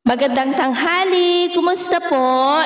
Magandang tanghali, kumusta po?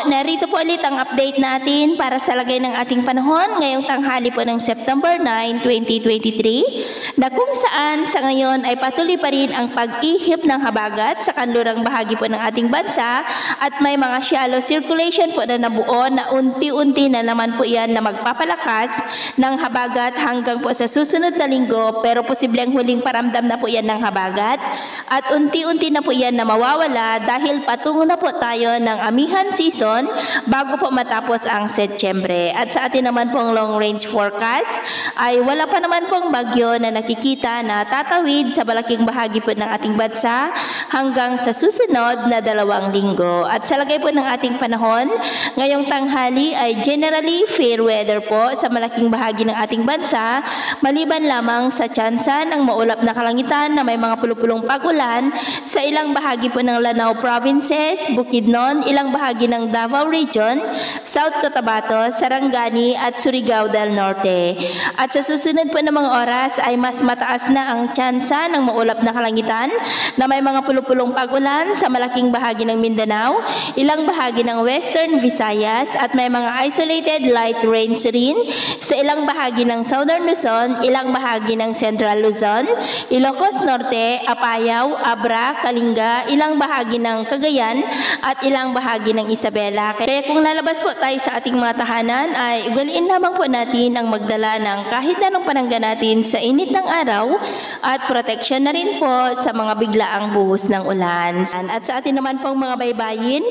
Narito po ulit ang update natin para sa lagay ng ating panahon ngayong tanghali po ng September 9, 2023 na kung saan sa ngayon ay patuloy pa rin ang pag-ihip ng habagat sa kanlurang bahagi po ng ating bansa at may mga shallow circulation po na nabuo na unti-unti na naman po yan na magpapalakas ng habagat hanggang po sa susunod na linggo, pero posibleng huling paramdam na po yan ng habagat at unti-unti na po yan na mawawala dahil patungo na po tayo ng amihan season bago po matapos ang Setyembre. At sa atin naman pong long range forecast ay wala pa naman pong bagyo na nakikita na tatawid sa malaking bahagi po ng ating bansa hanggang sa susunod na 2 linggo. At sa lagay po ng ating panahon, ngayong tanghali ay generally fair weather po sa malaking bahagi ng ating bansa, maliban lamang sa tsansa ng maulap na kalangitan na may mga pulupulong pag-ulan sa ilang bahagi po ng Lanao Provinces, Bukidnon, ilang bahagi ng Davao Region, South Cotabato, Sarangani at Surigao del Norte. At sa susunod po ng mga oras ay mas mataas na ang tsansa ng maulap na kalangitan na may mga pulupulong pag-ulan sa malaking bahagi ng Mindanao, ilang bahagi ng Western Visayas at may mga isolated light rains rin sa ilang bahagi ng Southern Luzon, ilang bahagi ng Central Luzon, Ilocos Norte, Apayao, Abra, Kalinga, ilang bahagi ng Cagayan at ilang bahagi ng Isabela. Kaya kung lalabas po tayo sa ating mga tahanan ay ugaliin lamang po natin ang magdala ng kahit anong panangga natin sa init ng araw at proteksyon na rin po sa mga biglaang buhos ng ulan. At sa atin naman pong mga baybayin,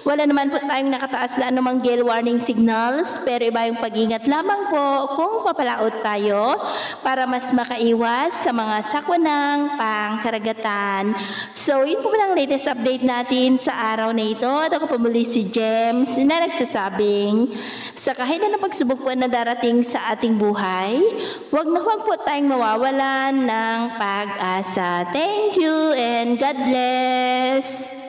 wala naman po tayong nakataas na anumang gale warning signals, pero iba yung pag-ingat lamang po kung papalaot tayo para mas makaiwas sa mga sakwanang pangkaragatan. So yun po ang latest update natin sa araw na ito. At ako po muli si James na nagsasabing sa kahit na pagsubok po na darating sa ating buhay, huwag na huwag po tayong mawawalan ng pag-asa. Thank you and God bless!